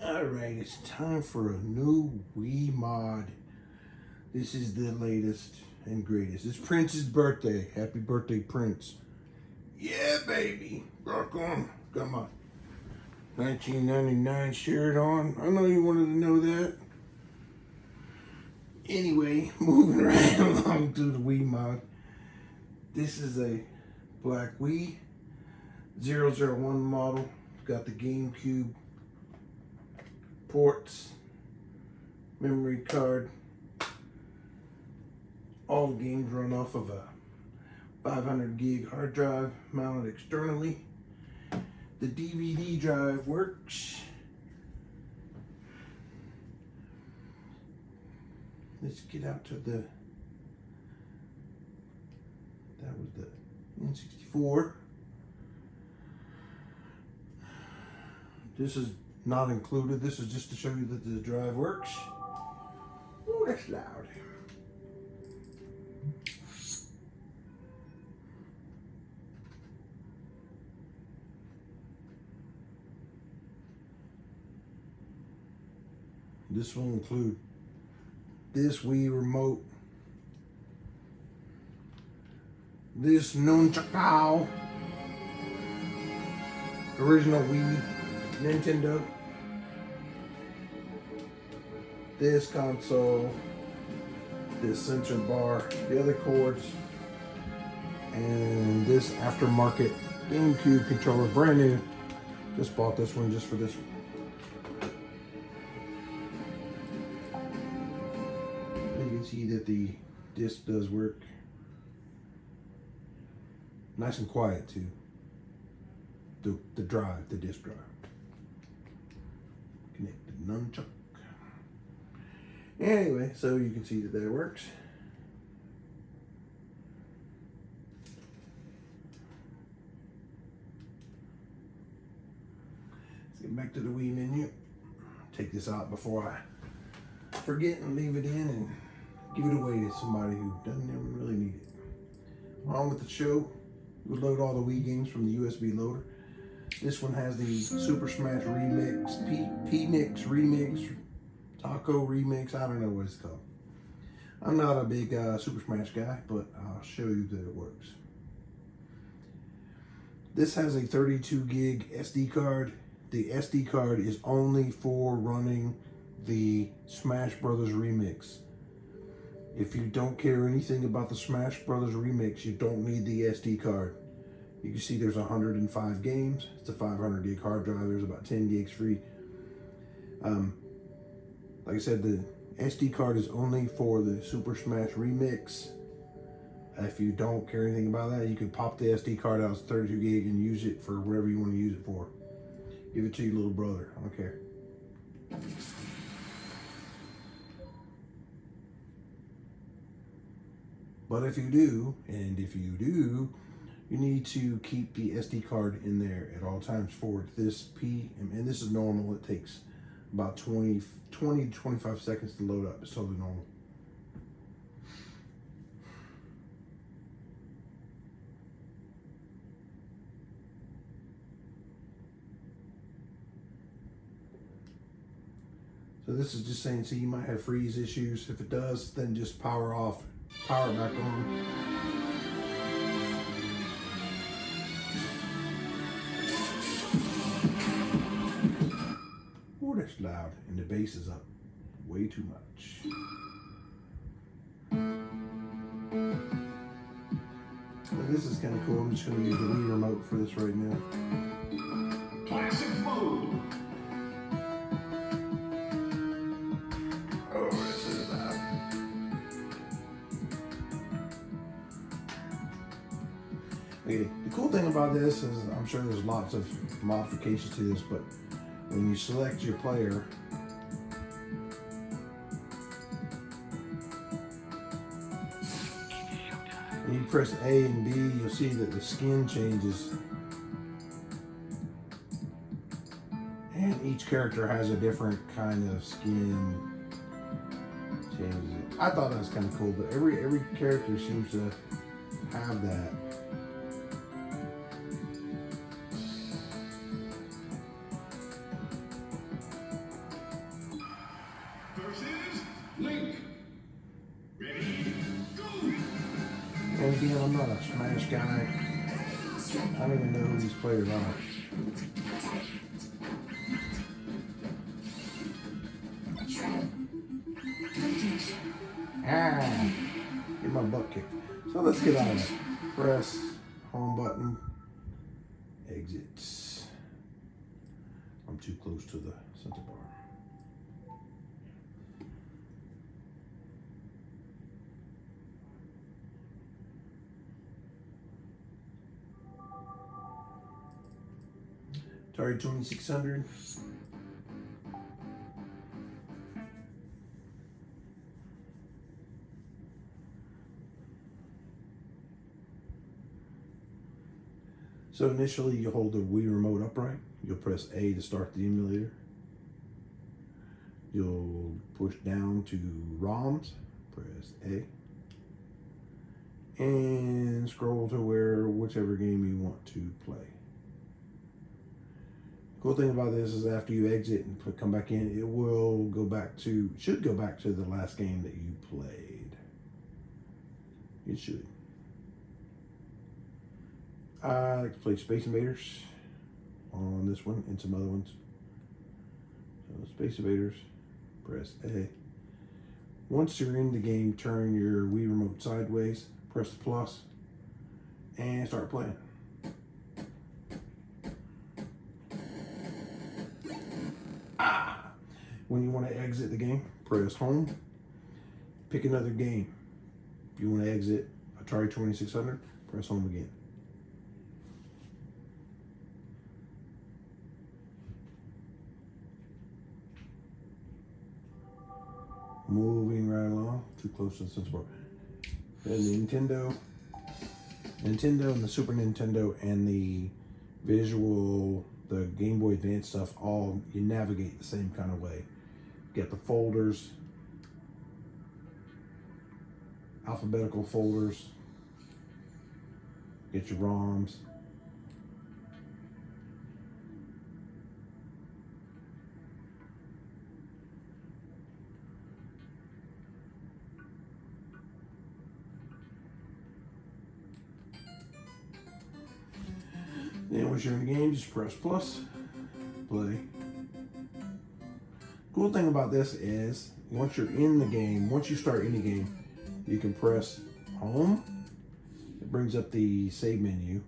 Alright, it's time for a new Wii mod. This is the latest and greatest. It's Prince's birthday. Happy birthday, Prince. Yeah, baby. Rock on. Got my 1999 shirt on. I know you wanted to know that. Anyway, moving right along to the Wii mod. This is a black Wii 001 model. Got the GameCube ports, memory card. All the games run off of a 500 gig hard drive mounted externally. The DVD drive works. Let's get out to the, that was the N64. This is not included. This is just to show you that the drive works. Oh, that's loud. This will include this Wii remote, this Nunchakao, original Wii Nintendo, this console, this sensor bar, the other cords, and this aftermarket GameCube controller, brand new. Just bought this one just for this one. You can see that the disc does work. Nice and quiet too. The drive, the disc drive. Connected nunchuck. Anyway, so you can see that that works. Let's get back to the Wii menu. Take this out before I forget and leave it in and give it away to somebody who doesn't even really need it. On with the show, we load all the Wii games from the USB loader. This one has the Super Smash Remix, P-Mix Remix, Taco Remix, I don't know what it's called. I'm not a big Super Smash guy, but I'll show you that it works. This has a 32 gig SD card. The SD card is only for running the Smash Brothers Remix. If you don't care anything about the Smash Brothers Remix, you don't need the SD card. You can see there's 105 games. It's a 500 gig hard drive. There's about 10 gigs free. Like I said, the SD card is only for the Super Smash Remix. If you don't care anything about that, you can pop the SD card out as 32 gig and use it for whatever you want to use it for. Give it to your little brother. I don't care. But if you do, you need to keep the SD card in there at all times for this and this is normal. It takes about 20 to 25 seconds to load up. It's totally normal. So this is just saying, see, you might have freeze issues. If it does, then just power off, power back on. Oh, that's loud, and the bass is up way too much. So this is kind of cool. I'm just going to use the Wii remote for this right now. Classic mode. Oh, this is loud. Okay, the cool thing about this is I'm sure there's lots of modifications to this, but when you select your player, when you press A and B, you'll see that the skin changes. And each character has a different kind of skin changes. I thought that was kind of cool, but every character seems to have that. again, I'm not a Smash guy. I don't even know who these players are. Ah, get my butt kicked. So let's get out of it. Press home button. Exit. I'm too close to the center bar. Atari 2600. So initially you hold the Wii remote upright. You'll press A to start the emulator. You'll push down to ROMs, press A. And scroll to whichever game you want to play. Cool thing about this is after you exit and come back in, it will go back to, should go back to the last game that you played. It should. I like to play Space Invaders on this one and some other ones. So Space Invaders, press A. Once you're in the game, turn your Wii remote sideways, press the plus, and start playing. When you want to exit the game, press home, pick another game. If you want to exit Atari 2600, press home again. Moving right along, too close to the center bar. Then the Nintendo and the Super Nintendo and the visual, the Game Boy Advance stuff, all you navigate the same kind of way. Get the folders, alphabetical folders, get your ROMs. Then once you're in the game, just press plus, play. Cool thing about this is once you're in the game, once you start any game, you can press home. It brings up the save menu.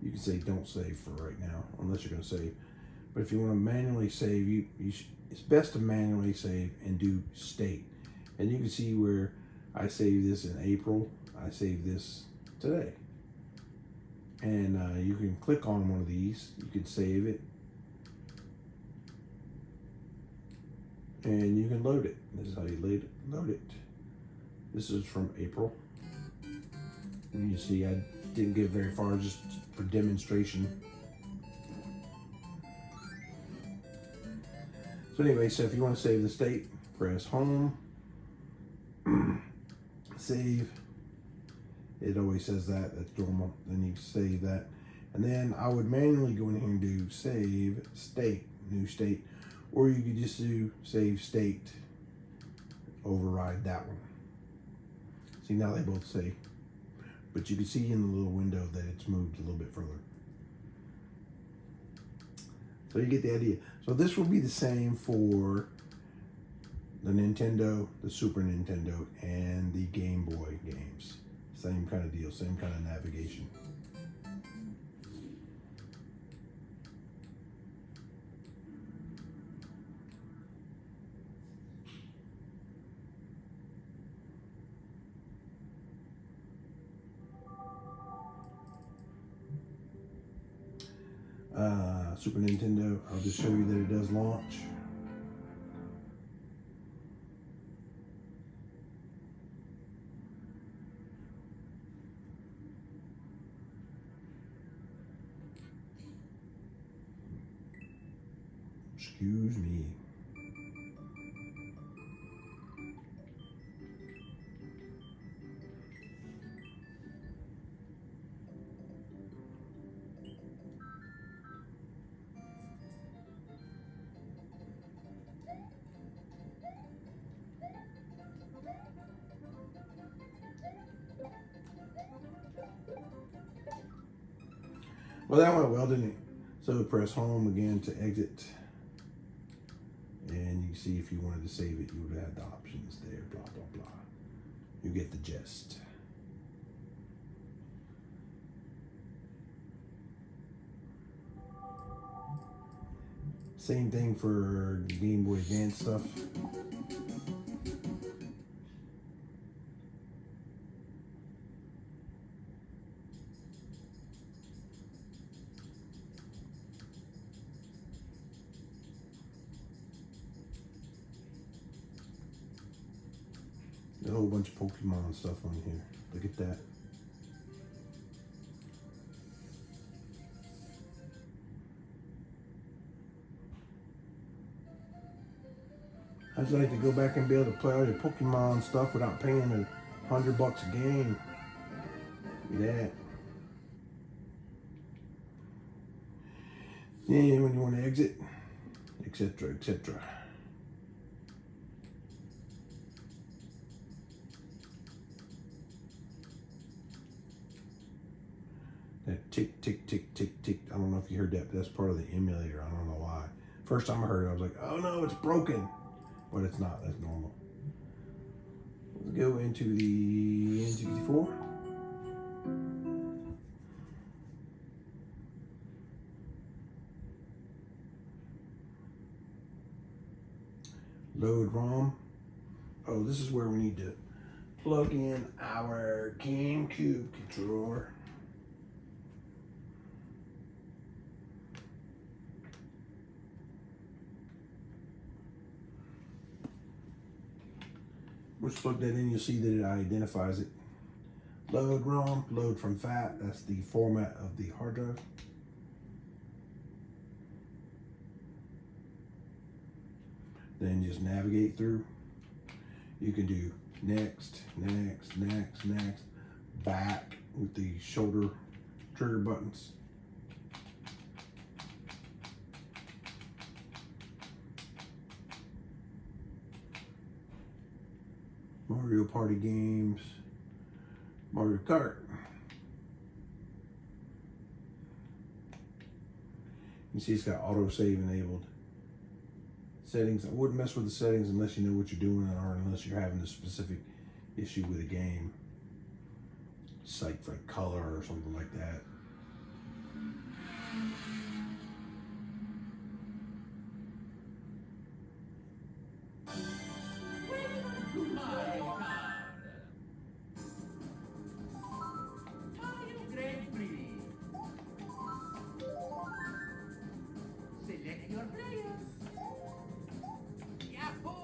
You can say don't save for right now, unless you're going to save. But if you want to manually save, it's best to manually save and do state. And you can see where I saved this in April. I saved this today. And you can click on one of these. You can save it. And you can load it. This is how you load it. This is from April. And you see I didn't get very far, just for demonstration. So anyway, so if you want to save the state, press home. Save. It always says that, that's normal. Then you save that. And then I would manually go in here and do save state, new state. Or you could just do save state, override that one. See, now they both save. But you can see in the little window that it's moved a little bit further. So you get the idea. So this will be the same for the Nintendo, the Super Nintendo, and the Game Boy games. Same kind of deal, same kind of navigation. Super Nintendo, I'll just show you that it does launch. Excuse me. Well, that went well, didn't it? So press home again to exit. And you can see if you wanted to save it, you would have the options there, blah, blah, blah. You get the gist. Same thing for Game Boy Advance stuff. A whole bunch of Pokemon stuff on here. Look at that. I'd like to go back and be able to play all your Pokemon stuff without paying $100 a game. Look at that. Then when you want to exit, etc., etc. That tick, tick, tick, tick, tick. I don't know if you heard that, but that's part of the emulator. I don't know why. First time I heard it, I was like, oh no, it's broken. But it's not, that's normal. Let's go into the N64. Load ROM. Oh, this is where we need to plug in our GameCube controller. Once you plug that in, you'll see that it identifies it. Load ROM, load from FAT. That's the format of the hard drive. Then just navigate through. You can do next, next, next, next, back with the shoulder trigger buttons. Mario Party games, Mario Kart. You see it's got auto save enabled. Settings, I wouldn't mess with the settings unless you know what you're doing or unless you're having a specific issue with a game. Like for color or something like that. Select your player. Yahoo!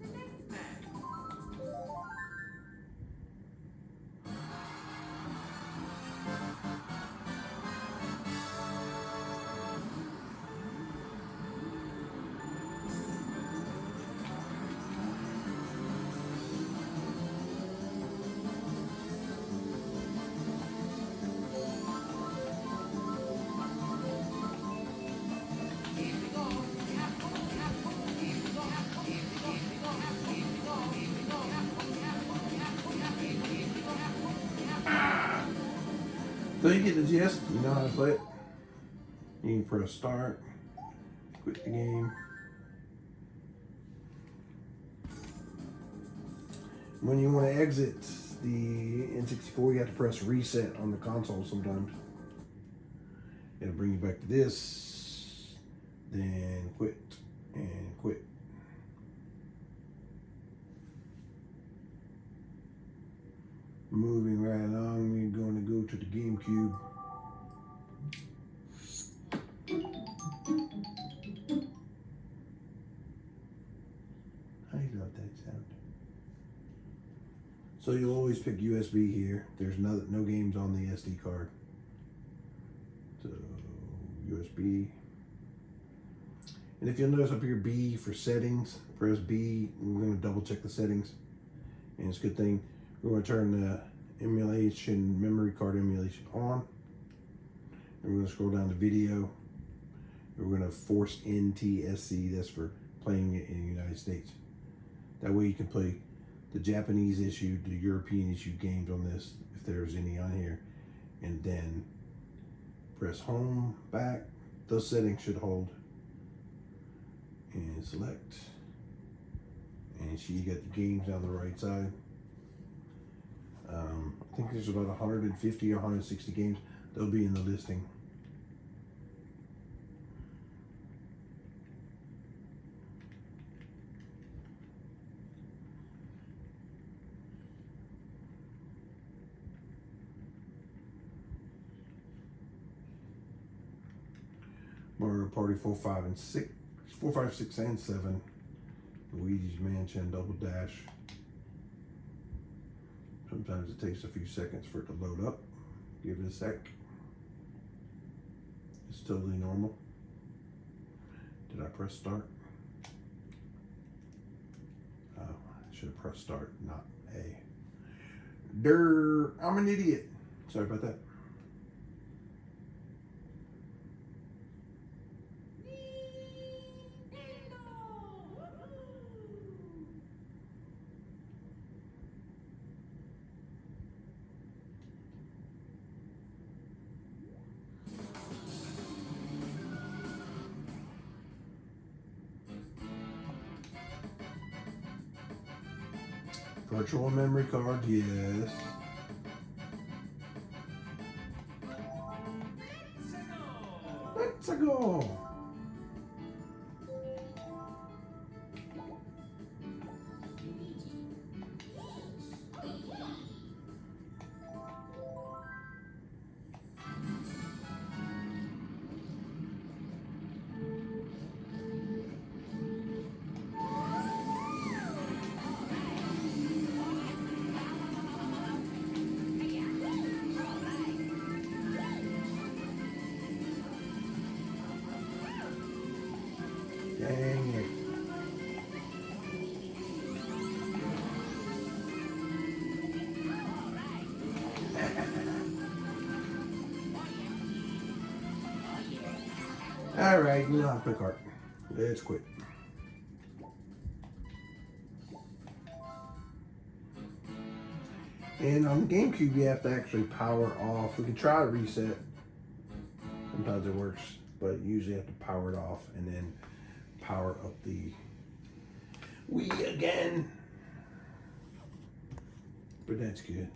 Select match. So you get the gist, you know how to play it. You can press start, quit the game. When you want to exit the N64, you have to press reset on the console sometimes. It'll bring you back to this, then quit and quit. Moving right along, we're going to go to the GameCube. How do you like that sound? So you'll always pick USB here. There's no games on the SD card. So USB. And if you'll notice up here B for settings, press B. We're going to double check the settings. And it's a good thing. We're going to turn the emulation, memory card emulation on. And we're going to scroll down to video. We're going to force NTSC, that's for playing it in the United States. That way you can play the Japanese issued, the European issued games on this, if there's any on here. and then press home, back. Those settings should hold. And select. And see, you got the games down the right side. I think there's about 150 or 160 games. They'll be in the listing. Mario Party 4, 5, and 6. 4, 5, 6, and 7. Luigi's Mansion Double Dash. Sometimes it takes a few seconds for it to load up. Give it a sec. It's totally normal. Did I press start? Oh, I should have pressed start, not A. I'm an idiot. Sorry about that. Virtual memory card, yes. Let's go. Dang it. Alright, you know how to play card. Let's quit. And on the GameCube, you have to actually power off. We can try to reset. Sometimes it works, but you usually have to power it off and then power up the Wii again. But that's good.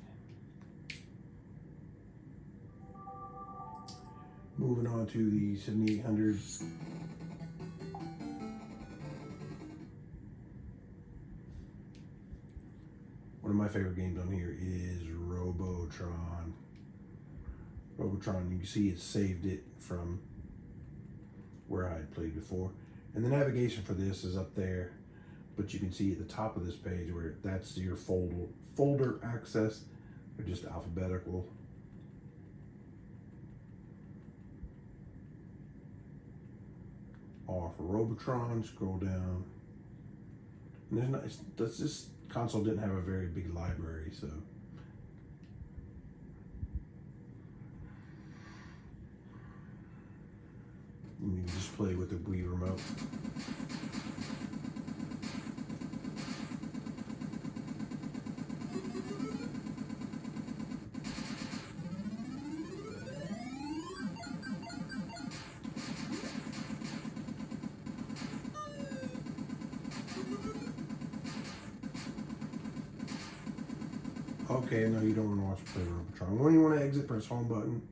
Moving on to the 7800. One of my favorite games on here is Robotron. Robotron, you can see it saved it from where I had played before. And the navigation for this is up there, but you can see at the top of this page where that's your folder access. They're just alphabetical. R for Robotron, scroll down. And there's not, this console didn't have a very big library, so. You can just play with the Wii remote. Okay, no, you don't want to watch play Robotron. When you want to exit, press home button.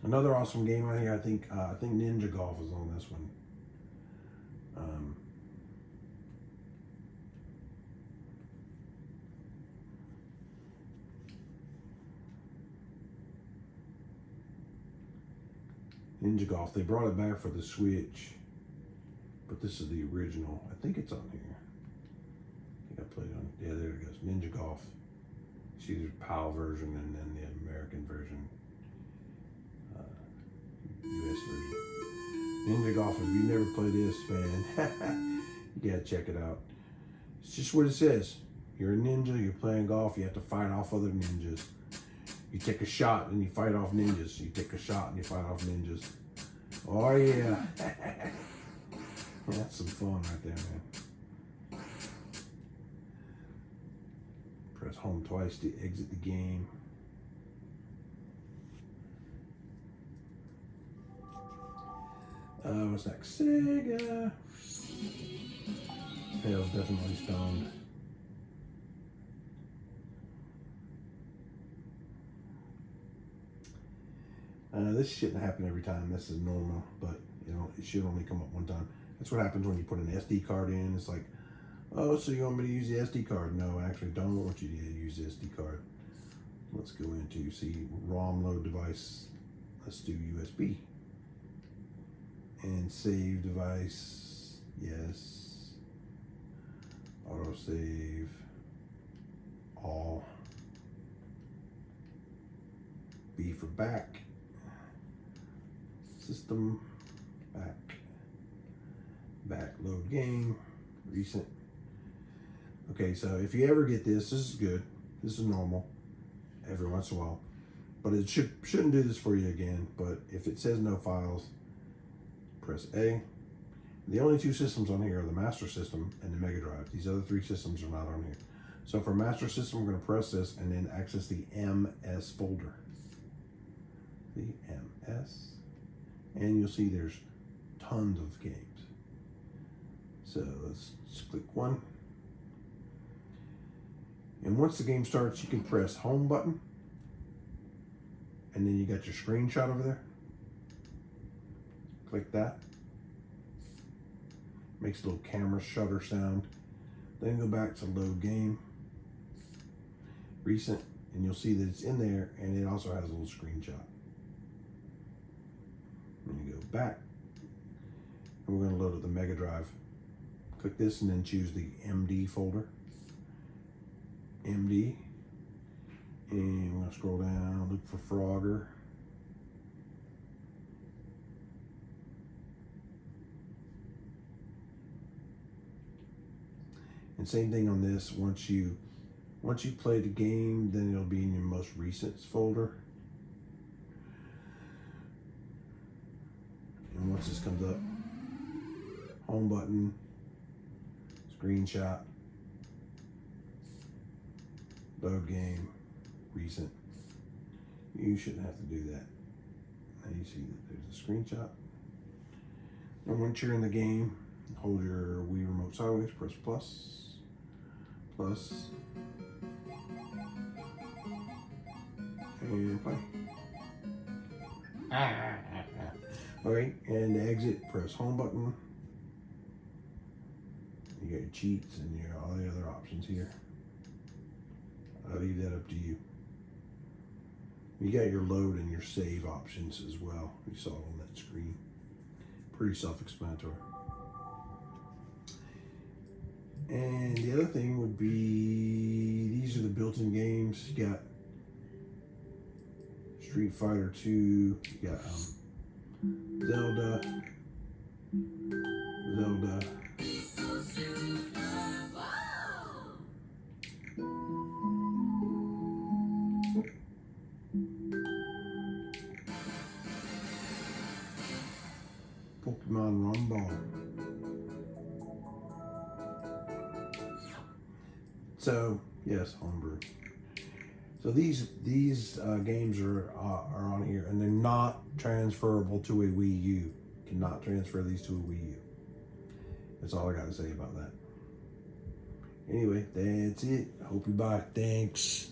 Another awesome game on here. I think Ninja Golf is on this one. Ninja Golf. They brought it back for the Switch, but this is the original. I think it's on here. I think I played on. Yeah, there it goes. Ninja Golf. See, there's PAL version and then the American version. US version. Ninja Golf, if you never played this, man, you gotta check it out. It's just what it says. You're a ninja, you're playing golf, you have to fight off other ninjas. You take a shot and you fight off ninjas. You take a shot and you fight off ninjas. Oh yeah. That's some fun right there, man. Press home twice to exit the game. What's next? Sega. Tails definitely stoned. This shouldn't happen every time. This is normal, but you know, it should only come up one time. That's what happens when you put an SD card in. It's like, oh, so you want me to use the SD card? No, I actually don't want you to use the SD card. Let's go into, see, ROM load device. Let's do USB. And save device, yes. Auto save, all. B for back. System, back load game, recent. Okay, so if you ever get this is good. This is normal every once in a while, but it shouldn't do this for you again. But if it says no files, press A. The only two systems on here are the Master System and the Mega Drive. These other three systems are not on here. So for Master System, we're going to press this and then access the MS folder. The MS. And you'll see there's tons of games. So let's just click one. And once the game starts, you can press home button. And then you got your screenshot over there. Click that. Makes a little camera shutter sound. Then go back to load game. Recent. And you'll see that it's in there and it also has a little screenshot. And you go back. And we're going to load up the Mega Drive. Click this and then choose the MD folder. MD. And we're going to scroll down, look for Frogger. And same thing on this. Once you play the game, then it'll be in your most recent folder. And once this comes up, home button, screenshot, load game, recent. You shouldn't have to do that. Now you see that there's a screenshot. And once you're in the game, hold your Wii remote sideways, press plus, and play. Alright, and to exit, press home button. You got your cheats and all the other options here. I'll leave that up to you. You got your load and your save options as well. You saw it on that screen. Pretty self-explanatory. And the other thing would be, these are the built-in games. You got Street Fighter 2, you got Zelda, Pokemon Rumble. So yes, homebrew. So these games are on here, and they're not transferable to a Wii U. Cannot transfer these to a Wii U. That's all I got to say about that. Anyway, that's it. I hope you buy. Thanks.